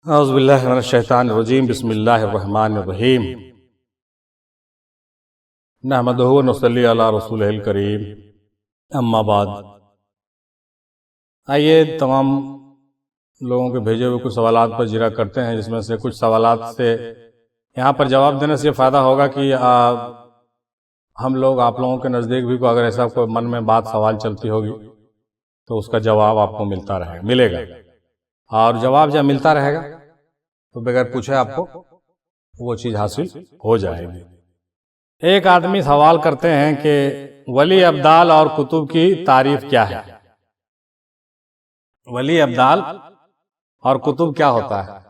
औज़ुबिल्लाहि मिनश्शैतानिर्रजीम बिस्मिल्लाहिर्रहमानिर्रहीम नहमदुहु व नुसल्ली अला रसूलिहिल करीम अम्मा बाद। आइए तमाम लोगों के भेजे हुए कुछ सवालात पर जिक्र करते हैं, जिसमें से कुछ सवालात से यहाँ पर जवाब देने से ये फ़ायदा होगा कि हम लोग आप लोगों के नज़दीक भी को अगर ऐसा कोई मन में बात सवाल चलती होगी तो उसका जवाब आपको मिलेगा। और जवाब जब मिलता रहेगा तो बगैर पूछे आपको वो चीज़ हासिल हो जाएगी। एक आदमी सवाल करते हैं कि वली अब्दाल और कुतुब की तारीफ क्या है। वली अब्दाल और कुतुब क्या होता है?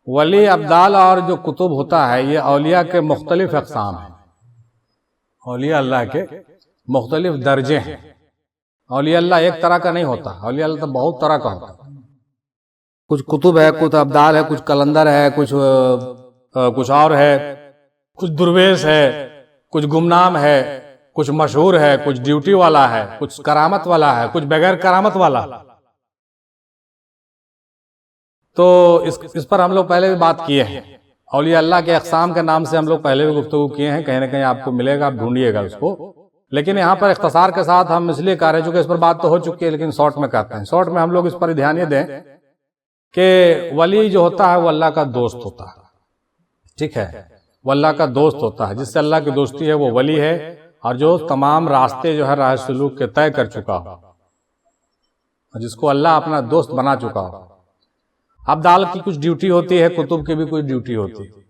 वली अब्दाल और जो कुतुब होता है ये औलिया के मुख्तलिफ अक़साम हैं। औलिया अल्लाह के मुख्तलिफ दर्जे हैं। औलिया अल्लाह एक तरह का नहीं होता, औलिया अल्लाह तो बहुत तरह का होता है। कुछ कुतुब है, कुछ अब्दाल है, कुछ कलंदर है, कुछ और है, कुछ दुर्वेश है, कुछ गुमनाम है, कुछ मशहूर है, कुछ ड्यूटी वाला है, कुछ करामत वाला है, कुछ बगैर करामत वाला। तो इस पर हम लोग पहले भी बात किए हैं। औलिया अल्लाह के अक़साम के नाम से हम लोग पहले भी गुफ्तगू किए हैं, कहीं ना कहीं आपको मिलेगा, आप ढूंढिएगा उसको। लेकिन यहाँ पर इख्तिसार के साथ हम इसलिए कह रहे हैं चूंकि इस पर बात तो हो चुकी है, लेकिन शॉर्ट में कहते हैं। शॉर्ट में हम लोग इस पर ध्यान ये दें कि वली जो होता है वो अल्लाह का दोस्त होता है। ठीक है, वो अल्लाह का दोस्त होता है, जिससे अल्लाह की दोस्ती है वो वली है, और जो तमाम रास्ते जो है राह सलूक के तय कर चुका हो, जिसको अल्लाह अपना दोस्त बना चुका हो। अब्दाल की कुछ ड्यूटी होती है, कुतुब की भी कुछ ड्यूटी होती है।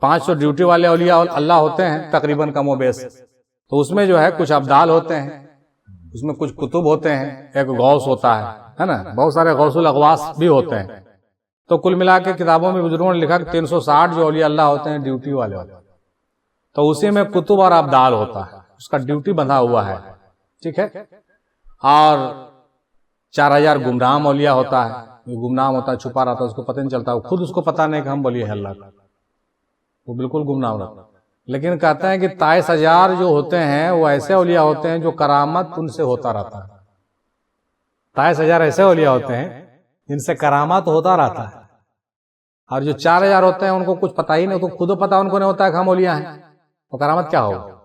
500 ड्यूटी वाले औलिया अल्लाह होते हैं तकरीबन कमोबेश। तो उसमें जो है कुछ अब्दाल होते हैं, उसमें कुछ कुतुब होते हैं, एक गौस होता है ना, बहुत सारे गौसुल अगवास भी होते हैं। तो कुल मिला के किताबों में बुजुर्गों ने लिखा कि 360 जो औलिया अल्लाह होते हैं ड्यूटी वाले होते हैं। तो उसी में कुतुब और अब्दाल होता है, उसका ड्यूटी बंधा हुआ है। ठीक है, और 4000 गुमनाम औलिया होता है। गुमनाम होता है, छुपा रहता है, उसको पता नहीं चलता, वो खुद उसको पता नहीं कि हम वली है अल्लाह का, वो बिल्कुल गुमनाम रहता है। लेकिन कहते हैं कि 23,000 जो होते हैं वो ऐसे औलिया होते हैं जो करामत उनसे होता रहता है। 23,000 ऐसे औलिया होते हैं जिनसे करामत होता रहता है। और जो 4,000 होते हैं उनको कुछ पता ही नहीं, तो खुद पता उनको नहीं होता है कि हम औलिया हैं, तो करामत क्या होगा?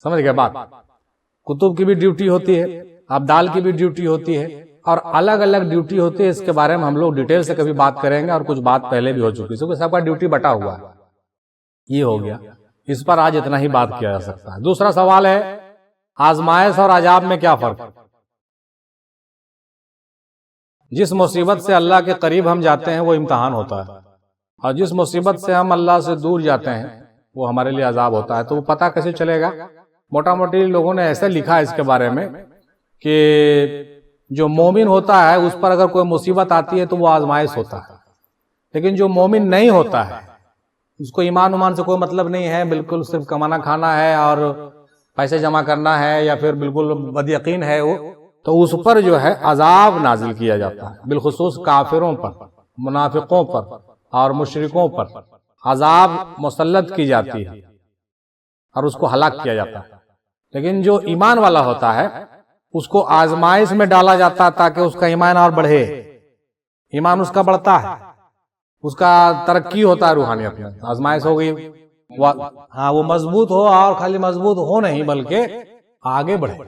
समझ गए बात? कुतुब की भी ड्यूटी होती है, अब्दाल की भी ड्यूटी होती है, और अलग अलग ड्यूटी होती है। इसके बारे में हम लोग डिटेल से कभी बात करेंगे, और कुछ बात पहले भी हो चुकी है, सबका ड्यूटी बटा हुआ है। ये हो गया, इस पर आज इतना ही बात किया जा सकता है। दूसरा सवाल है आजमाइश और अजाब में क्या फर्क है? जिस मुसीबत से अल्लाह के करीब हम जाते हैं वो इम्तहान होता है, और जिस मुसीबत से हम अल्लाह से दूर जाते हैं वो हमारे लिए अजाब होता है। तो वो पता कैसे चलेगा? मोटा मोटी लोगों ने ऐसे लिखा है इसके बारे में कि जो मोमिन होता है उस पर अगर कोई मुसीबत आती है तो वो आजमाइश होता है, लेकिन जो मोमिन नहीं होता है उसको ईमान उमान से कोई मतलब नहीं है, बिल्कुल सिर्फ कमाना खाना है और पैसे जमा करना है, या फिर बिल्कुल बदयकीन है वो, तो उस पर जो है अजाब नाजिल किया जाता है। बिलखुसूस काफिरों पर, मुनाफिकों पर और मुशरिकों पर अजाब मुसल्लत की जाती है और उसको हलाक किया जाता है। लेकिन जो ईमान वाला होता है उसको आजमाइश में डाला जाता है ताकि उसका ईमान और बढ़े। ईमान उसका बढ़ता है, उसका तरक्की होता है रूहानियत में। आजमाइश हो गई, हाँ, वो मजबूत हो, और खाली मजबूत हो नहीं बल्कि आगे बढ़े,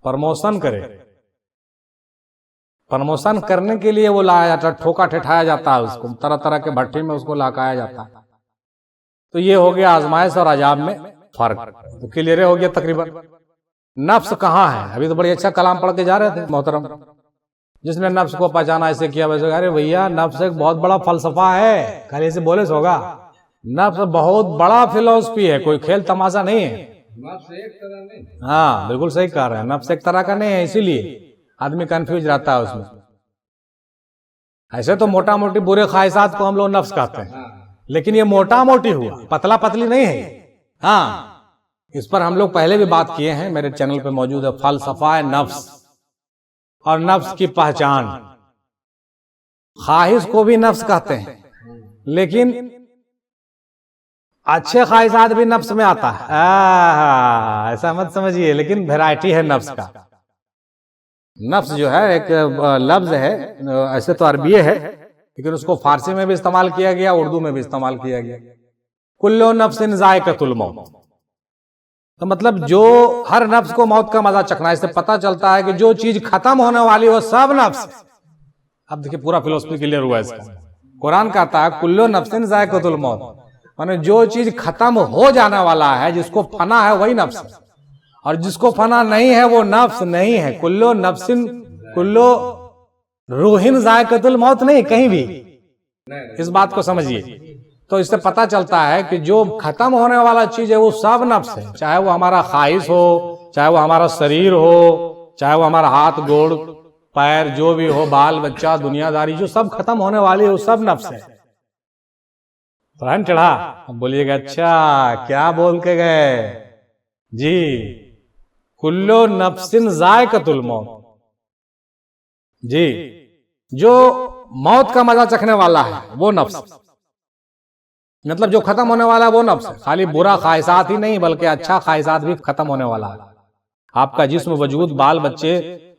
प्रमोशन करे। प्रमोशन करने के लिए वो लाया जाता है, ठोका ठिठाया जाता है उसको, तरह तरह के भट्टी में उसको लाकाया जाता है। तो ये हो गया आजमाइश और अजाब में फर्क। तो क्लियर हो गया तकरीबन। नफ्स कहाँ है? अभी तो बड़ी अच्छा कलाम पढ़ के जा रहे थे मोहतरम, जिसने नफ्स को पहचाना ऐसे किया वैसे। अरे भैया, नफ्स एक बहुत बड़ा फलसफा है, खाली ऐसे बोले से होगा। नफ्स बहुत बड़ा फिलोसफी है, कोई खेल तमाशा नहीं है। नफ्स एक तरह नहीं। हाँ, बिल्कुल सही कह रहे हैं, नफ्स एक तरह का नहीं है, इसीलिए आदमी कंफ्यूज रहता है उसमें। ऐसे तो मोटा मोटी बुरे ख्वाहिशात को हम लोग नफ्स कहते हैं, लेकिन ये मोटा मोटी हुआ, पतला पतली नहीं है। हाँ, इस पर हम लोग पहले भी बात किए हैं, मेरे चैनल पे मौजूद है, फलसफा नफ्स और नफ्स की पहचान। ख्वाहिश को भी नफ्स कहते हैं, लेकिन अच्छे ख्वाहिशात भी नफ्स में आता है, ऐसा मत समझिए, लेकिन वैरायटी है नफ्स का। नफ्स जो है एक लफ्ज है, ऐसे तो अरबी है, लेकिन उसको फारसी में भी इस्तेमाल किया गया, उर्दू में भी इस्तेमाल किया गया। कुल्लो नफ्सिन ज़ायक़तुल मौत, तो मतलब जो हर नफ्स को मौत का मजा चखना है। इससे पता चलता है कि जो चीज खत्म होने वाली वो सब नफ्स। अब देखिए पूरा फिलोसफी क्लियर हुआ इसका। कुरान कहता है कुल्लो नफ्सिन ज़ायक़तुल मौत, माने जो चीज खत्म हो जाने वाला है, जिसको फना है वही नफ्स है, और जिसको फना नहीं है वो नफ्स नहीं है। कुल्लो नफ्सिन, कुल्लो रूहिन ज़ायक़तुल मौत नहीं, कहीं भी इस बात को समझिए। तो इससे पता चलता है कि जो खत्म होने वाला चीज है वो सब नफ्स है, चाहे वो हमारा ख्वाहिश हो, चाहे वो हमारा शरीर हो, चाहे वो हमारा हाथ गोड़ पैर जो भी हो, बाल बच्चा दुनियादारी, जो सब खत्म होने वाली है वो सब नफ्स है। तो चढ़ा, अब बोलिएगा अच्छा क्या बोल के गए जी, कुल्लो नफ्सिन ज़ायक़तुल मौत, जी जो मौत का मजा चखने वाला है वो नफ्स, मतलब जो खत्म होने वाला है वो नफ्स है। खाली बुरा ख्वाहिशात ही नहीं बल्कि अच्छा ख्वाहिशात भी खत्म होने वाला है। आपका जिस्म वजूद बाल बच्चे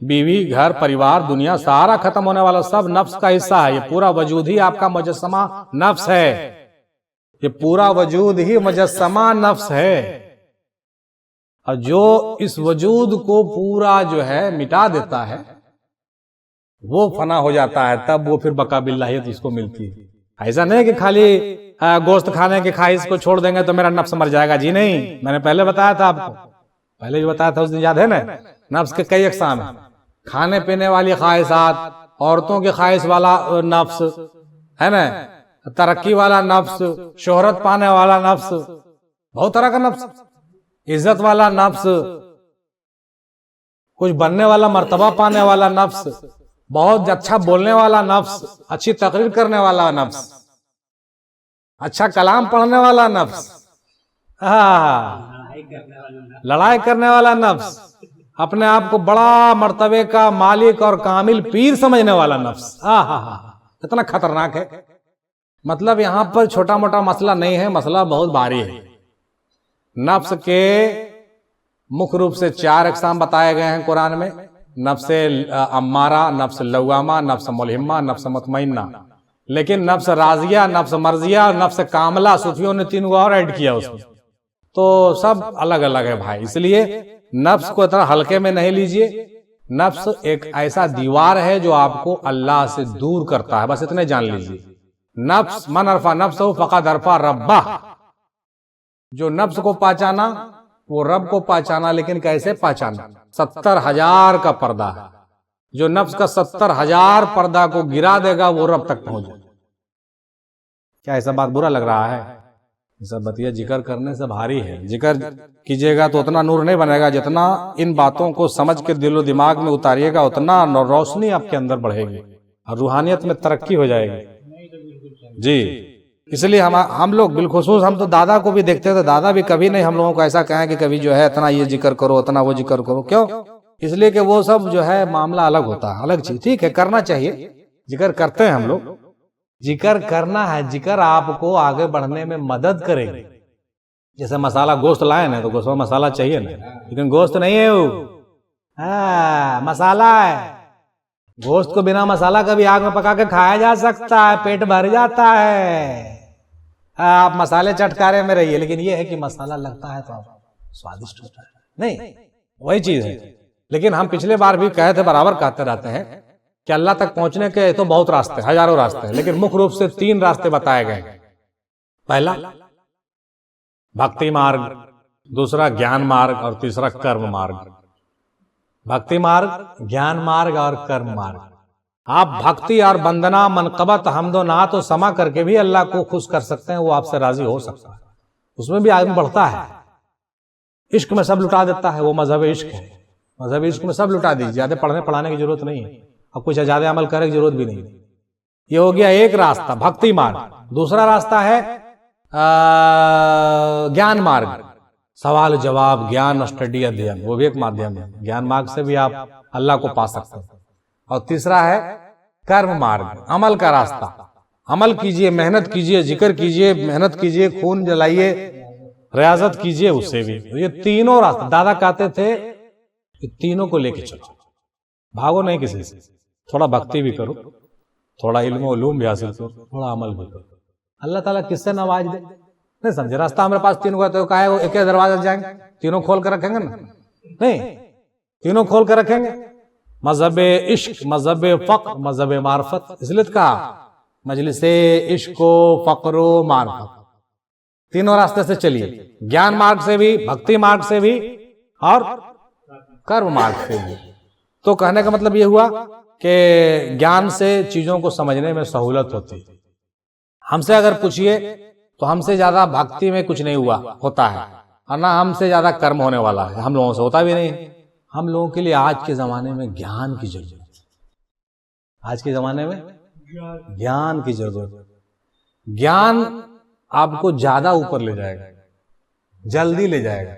बीवी घर परिवार दुनिया सारा खत्म होने वाला, सब नफ्स का हिस्सा है। ये पूरा वजूद ही आपका मुजस्समा नफ्स है, ये पूरा वजूद ही मुजस्समा नफ्स है। और जो इस वजूद को पूरा जो है मिटा देता है वो फना हो जाता है, तब वो फिर बका बिल्लाहियत उसको मिलती है। ऐसा नहीं कि खाली गोश्त खाने की ख्वाहिश को छोड़ देंगे तो मेरा नफ्स मर जाएगा, जी नहीं। मैंने पहले बताया था आपको, पहले भी बताया था उस दिन, याद है ना। नफ्स के कई अक़साम है, खाने पीने वाली ख्वाहिशात, औरतों की ख्वाहिश वाला नफ्स है ना, तरक्की वाला नफ्स, शोहरत पाने वाला नफ्स, बहुत तरह का नफ्स, इज्जत वाला नफ्स, कुछ बनने वाला मर्तबा पाने वाला नफ्स, बहुत अच्छा बोलने वाला नफ्स, अच्छी तकरीर करने वाला नफ्स, अच्छा कलाम पढ़ने वाला नफ्स, लड़ाई करने वाला नफ्स, अपने आप को बड़ा मर्तबे का मालिक और कामिल पीर समझने वाला नफ्स। इतना खतरनाक है। मतलब यहां पर छोटा मोटा मसला नहीं है, मसला बहुत भारी है। नफ्स के मुख्य रूप से 4 अक़साम बताए गए हैं कुरान में, नफ्स अम्मारा, नफ्स लव्वामा, नफ्स मुलहिमा, नफ्स मुतमइन्ना। लेकिन नफ्स राजिया, नफ्स मर्जिया और नफ्स कामला सूफियों ने 3 और ऐड किया उसमें, तो सब अलग अलग है भाई। इसलिए नफ्स को इतना हल्के में नहीं लीजिए। नफ्स एक ऐसा दीवार है जो आपको अल्लाह से दूर करता है, बस इतने जान लीजिए। नफ्स मन अरफा नफ्स हो फ़क़द अरफा रब्बा, जो नफ्स को पहचाना वो रब को पहचाना। लेकिन कैसे पहचाना? 70,000 का पर्दा है, जो नफ्स का 70,000 पर्दा को गिरा देगा वो रब तक पहुंच जाएगा। क्या ऐसा बात बुरा लग रहा है? सब बतिया जिक्र करने से भारी है। जिक्र कीजिएगा तो उतना नूर नहीं बनेगा, जितना इन बातों को समझ के दिलो दिमाग में उतारिएगा उतना रोशनी आपके अंदर बढ़ेगी और रूहानियत में तरक्की हो जाएगी जी। इसलिए हम लोग बिलखुसूस, हम तो दादा को भी देखते थे, दादा भी कभी नहीं हम लोगों को ऐसा कहें कि कभी जो है इतना ये जिक्र करो उतना वो जिक्र करो। क्यों? इसलिए कि वो सब जो है मामला अलग होता है, अलग चीज। ठीक है, करना चाहिए, जिक्र करते हैं हम लोग, जिक्र करना है। जिक्र आपको आगे बढ़ने में मदद करेगी। जैसे मसाला गोश्त लाए ना तो गोश्त में मसाला चाहिए ना, लेकिन गोश्त नहीं है वो, मसाला है। गोश्त को बिना मसाला कभी आग में पका के खाया जा सकता है, पेट भर जाता है। आप मसाले चटकारे में रहिए, लेकिन ये है कि मसाला लगता है तो आप स्वादिष्ट होता है, नहीं वही चीज है। लेकिन हम पिछले बार भी कहे थे, बराबर कहते रहते हैं कि अल्लाह तक पहुंचने के तो बहुत रास्ते, हजारों रास्ते हैं, लेकिन मुख्य रूप से 3 रास्ते बताए गए। पहला भक्ति मार्ग, दूसरा ज्ञान मार्ग और तीसरा कर्म मार्ग। भक्ति मार्ग, ज्ञान मार्ग और कर्म मार्ग। आप भक्ति और वंदना मनकबत हमदो नात और समा करके भी अल्लाह को खुश कर सकते हैं, वो आपसे राजी हो सकता है। उसमें भी आदमी बढ़ता है। इश्क में सब लुटा देता है, वो मजहब इश्क है। मजहब इश्क में सब लुटा दीजिए, ज्यादा पढ़ने पढ़ाने की जरूरत नहीं है, अब कुछ ज्यादा अमल करने की जरूरत भी नहीं। ये हो गया एक रास्ता, भक्ति मार्ग। दूसरा रास्ता है ज्ञान मार्ग, सवाल जवाब, ज्ञान स्टडी अध्ययन, वो भी एक माध्यम है। ज्ञान मार्ग से भी आप अल्लाह को पा सकते हैं। और तीसरा है कर्म मार्ग, अमल का रास्ता। अमल कीजिए, मेहनत कीजिए, जिक्र कीजिए, मेहनत कीजिए, खून जलाइए, रियाजत कीजिए, उससे भी। ये तीनों रास्ते दादा कहते थे, ये तीनों को लेके चलो, भागो नहीं किसी से। थोड़ा भक्ति भी करो, थोड़ा इल्म उलूम भी हासिल करो, थोड़ा अमल भी करो। अल्लाह ताला किससे नवाज दे। नहीं समझे, रास्ता हमारे पास तीनों का तो का है, वो एक दरवाजा जाएंगे, तीनों खोल कर रखेंगे ना? नहीं, तीनों खोल कर रखेंगे। मजहब इश्क, मजहब फक्र, मजहब मार्फत, इसलिए तो कहा मजलिस इश्क फक्र मार्फत, तीनों रास्ते से चलिए, ज्ञान मार्ग से भी, भक्ति मार्ग से भी और कर्म मार्ग से भी। तो कहने का मतलब यह हुआ कि ज्ञान से चीजों को समझने में सहूलत होती है। हमसे अगर पूछिए तो हमसे ज्यादा भक्ति में कुछ नहीं हुआ होता है, और ना हमसे ज्यादा कर्म होने वाला है, हम लोगों से होता भी नहीं। हम लोगों के लिए आज के जमाने में ज्ञान की जरूरत है। आज के जमाने में ज्ञान की जरूरत है। ज्ञान आपको ज्यादा ऊपर ले जाएगा, जल्दी ले जाएगा।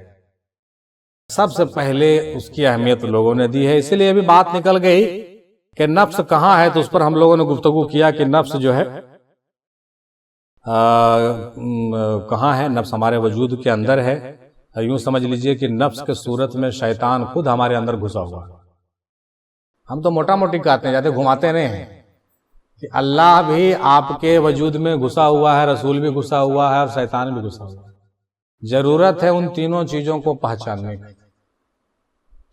सबसे पहले उसकी अहमियत लोगों ने दी है। इसीलिए अभी बात निकल गई कि नफ्स कहाँ है, तो उस पर हम लोगों ने गुफ्तगू किया कि नफ्स जो है कहाँ है। नफ्स हमारे वजूद के अंदर है। यूं समझ लीजिए कि नफ्स के सूरत में शैतान खुद हमारे अंदर घुसा हुआ है। हम तो मोटा मोटी कहते हैं, ज्यादा घुमाते नहीं हैं कि अल्लाह भी आपके वजूद में घुसा हुआ है, रसूल भी घुसा हुआ है और शैतान भी घुसा हुआ है। जरूरत है उन तीनों चीजों को पहचानने की।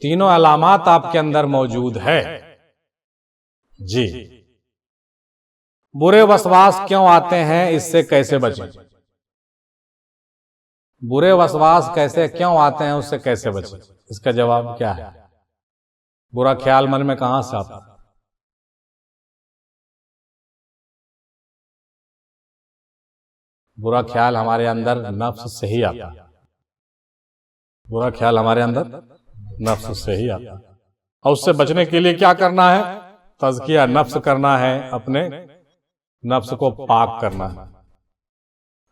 तीनों अलामात आपके अंदर मौजूद है जी। बुरे वसवास क्यों आते हैं, इससे कैसे बचें? बुरे वसवास कैसे क्यों आते हैं, उससे कैसे बचें? इसका जवाब क्या है? बुरा ख्याल मन में कहां से आता है? बुरा ख्याल हमारे अंदर नफ्स से ही आता है। बुरा ख्याल हमारे अंदर नफ्स से ही आता है। और उससे बचने के लिए क्या करना है? तज़किया नफ्स करना है, अपने नफ्स को पाक करना है।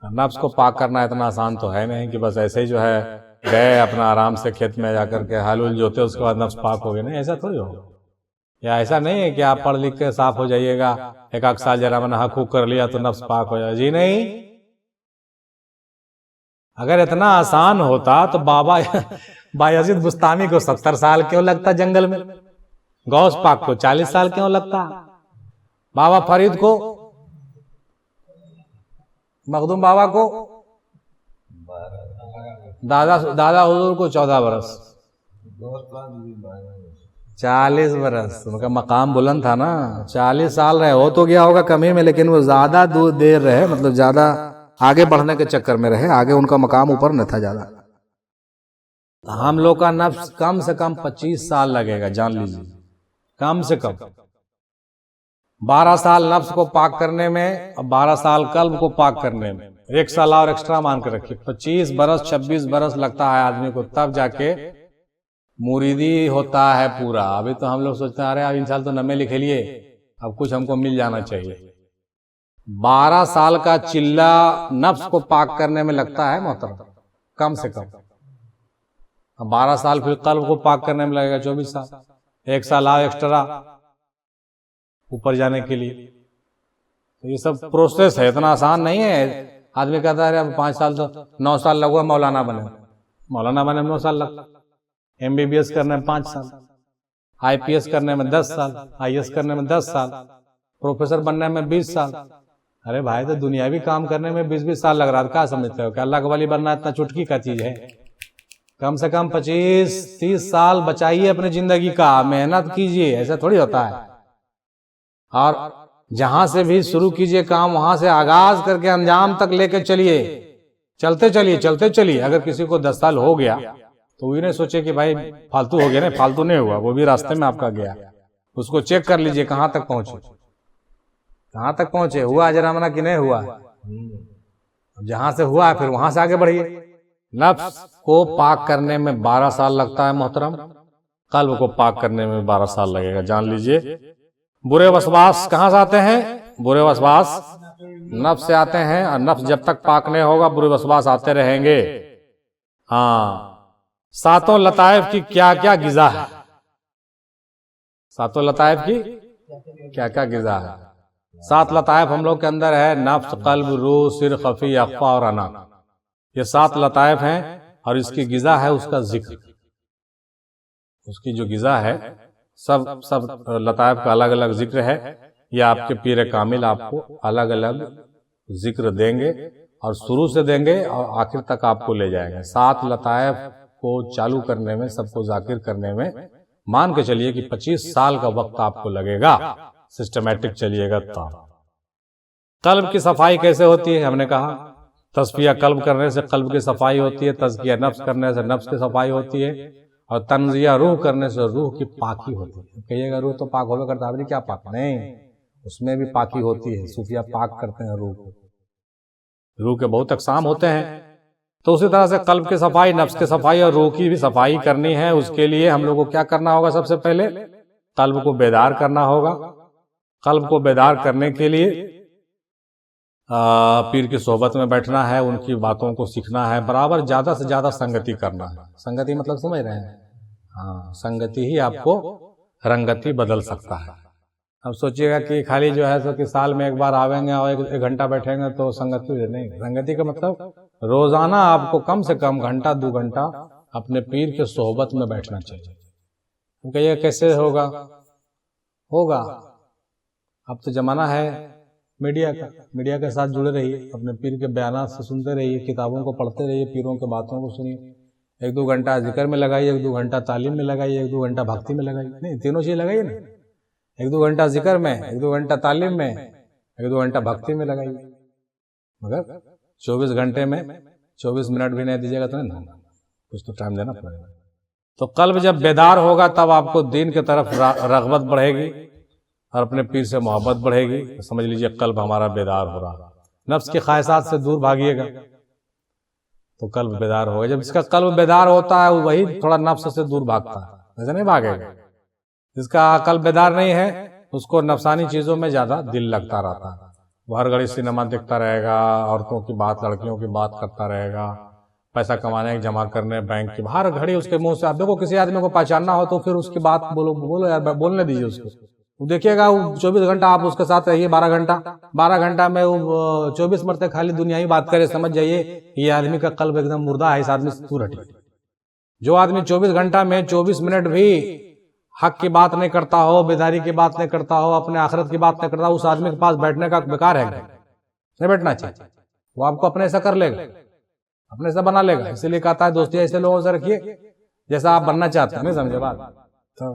नफ्स को पाक करना इतना आसान तो है नहीं कि बस ऐसे ही जो है गए अपना आराम से खेत में जाकर के हल उल जोते उसके बाद नफ्स पाक हो गए, नहीं, ऐसा थोड़ी होगा। या ऐसा नहीं है कि आप पढ़ लिख के साफ हो जाइएगा, एक आध साल जरा मैंने हक हुक कर लिया तो नफ्स पाक हो जाए, जी नहीं। अगर इतना आसान होता तो बाबा बायजीद बुस्तामी को 70 साल क्यों लगता जंगल में, गौस पाक को 40 साल क्यों लगता, बाबा फरीद को, मखदूम बाबा को, दादा हुजूर को 14 बरस, 40 बरस। उनका मकाम बुलंद था ना। 40 साल रहे, हो तो गया होगा कमी में, लेकिन वो ज्यादा देर रहे, मतलब ज्यादा आगे बढ़ने के चक्कर में रहे, आगे उनका मकाम ऊपर न था ज्यादा। हम लोग का नफ्स कम से कम 25 साल लगेगा, जान लीजिए, कम से कम 12 साल नफ्स को पाक करने में और 12 साल कल्ब को पाक करने में, 1 साल और एक्स्ट्रा मान के रखिए, 25 बरस 26 बरस लगता है आदमी को, तब जाके मुरीदी होता है पूरा। अभी तो हम लोग सोचते हैं अरे अब इंसान तो नमे लिखे लिए, अब कुछ हमको मिल जाना चाहिए। 12 साल का चिल्ला नफ्स को पाक करने में लगता है मोहतरम, कम से कम। 12 साल फिर कल्ब को पाक करने में लगेगा 24 साल, 1 साल और एक्स्ट्रा ऊपर जाने के लिए। तो ये सब प्रोसेस है, इतना आसान नहीं है। आदमी कहता है अब 5 साल तो 9 साल लगुआ मौलाना बने, मौलाना बने में 9 साल लगता, MBBS करने में 5 साल, IPS करने में 10 साल, IS करने में 10 साल, प्रोफेसर बनने में 20 साल। अरे भाई तो दुनियावी काम करने में 20-20 साल लग रहा है, क्या समझते हो कि अल्लाह का वली बनना इतना चुटकी का चीज है? कम से कम 25-30 साल बचाइए अपनी जिंदगी का, मेहनत कीजिए, ऐसा थोड़ी होता है। और जहां से भी शुरू कीजिए काम, वहां से आगाज करके अंजाम तक लेकर चलिए, चलते चलिए चलते चलिए। अगर किसी को 10 साल हो गया तो ये नहीं सोचे कि भाई फालतू हो गया, नहीं, फालतू नहीं हुआ, वो भी रास्ते में आपका गया। उसको चेक कर लीजिए कहां तक पहुंचे, कहां तक पहुंचे, हुआ अजरामना कि नहीं हुआ। जहां से हुआ फिर वहां से आगे बढ़िए। नफ्स को पाक करने में 12 साल लगता है मोहतरम, कल्ब को पाक करने में 12 साल लगेगा, जान लीजिए। बुरे वसवास कहां से आते हैं? बुरे वसवास नफ्स से आते हैं, और नफ्स जब तक पाक नहीं होगा बुरे वसवास आते रहेंगे। हाँ, 7 लताइफ की क्या क्या गिज़ा है? 7 लताइफ की क्या क्या गिज़ा है? 7 लताइफ हम लोग के अंदर है, नफ्स, कल्ब, रूह, सिर, खफी, अख्फा और अना। ये 7 लताइफ हैं, और इसकी गिज़ा है उसका जिक्र। उसकी जो गिज़ा है, सब लताइफ का अलग अलग जिक्र है। या आपके पीर कामिल आपको अलग अलग जिक्र देंगे और शुरू से देंगे और आखिर तक आपको ले जाएंगे। 7 लतायफ को चालू करने में, सबको जाकिर करने में मान के चलिए कि 25 साल का वक्त आपको लगेगा, सिस्टमैटिक चलिएगा। कल्ब की सफाई कैसे होती है? हमने कहा तस्फिया कल्ब करने से कल्ब की सफाई होती है, तज़किया नफ्स करने से नफ्स की सफाई होती है, और तंजिया रूह करने से रूह की पाकी होती है। कहिएगा रूह तो पाक होगा करता है, क्या पाक? नहीं, उसमें भी पाकी होती है। सूफिया पाक करते हैं रूह को। रूह के बहुत अक़साम होते हैं। तो उसी तरह से कल्ब की सफाई, नफ्स की सफाई और रूह की भी सफाई करनी है। उसके लिए हम लोग को क्या करना होगा? सबसे पहले कल्ब को बेदार करना होगा। कल्ब को बेदार करने के लिए पीर की सोहबत में बैठना है, उनकी बातों को सीखना है, बराबर ज्यादा से ज्यादा संगति करना है। संगति मतलब समझ रहे हैं? हाँ, संगति ही आपको रंगति बदल सकता है। अब सोचिएगा कि खाली जो है सो कि साल में एक बार आवेंगे और एक घंटा बैठेंगे तो संगति नहीं। संगति का मतलब रोजाना आपको कम से कम घंटा 2 घंटा अपने पीर के सोहबत में बैठना चाहिए। तो कहिए कैसे होगा? होगा, अब तो जमाना है मीडिया का। मीडिया के साथ जुड़े रहिए, अपने पीर के बयानात से सुनते रहिए, किताबों को पढ़ते रहिए, पीरों के बातों को सुनिए। 1-2 घंटा जिक्र में लगाइए, 1-2 घंटा तालीम में लगाइए, 1-2 घंटा भक्ति में लगाइए। नहीं, तीनों चीज लगाइए ना। 1-2 घंटा जिक्र में, 1-2 घंटा तालीम में, 1-2 घंटा भक्ति में लगाइए। मगर 24 घंटे में 24 मिनट भी नहीं दीजिएगा तो नहीं, कुछ तो टाइम देना पड़ेगा। तो कल्ब जब बेदार होगा तब आपको दीन की तरफ रग़बत बढ़ेगी और अपने पीर से मोहब्बत बढ़ेगी। तो समझ लीजिए कल्ब हमारा बेदार हो रहा। नफ्स की ख्वाहिशात से दूर भागिएगा तो कल्ब बेदार होगा। जब इसका कल्ब बेदार होता है वही थोड़ा नफ्स से दूर भागता है, ऐसे नहीं भागेगा। जिसका कल्ब बेदार नहीं है उसको नफसानी चीजों में ज्यादा दिल लगता रहता है। वो हर घड़ी सिनेमा देखता रहेगा, औरतों की बात, लड़कियों की बात करता रहेगा, पैसा कमाने जमा करने बैंक की, हर घड़ी उसके मुंह से। आप देखो किसी आदमी को पहचानना हो तो फिर उसकी बात बोलो यार, बोलने दीजिए उसको। वो देखिएगा 24 घंटा आप उसके साथ रहिए, 12 घंटा में वो 24 मरते खाली दुनिया ही बात करे, समझ जाइए ये आदमी का कल्ब एकदम मुर्दा है, इस आदमी से दूर हटिए। जो आदमी 24 घंटा में 24 मिनट भी हक की बात नहीं करता हो, बेदारी की बात नहीं करता हो, अपने आखिरत की बात नहीं करता, उस आदमी के पास बैठने का बेकार है, नहीं बैठना चाहिए। वो आपको अपने ऐसा कर लेगा, अपने ऐसा बना लेगा। इसीलिए कहता है दोस्ती ऐसे लोगों से रखिए जैसा आप बनना चाहते हैं। नहीं समझे बात? तो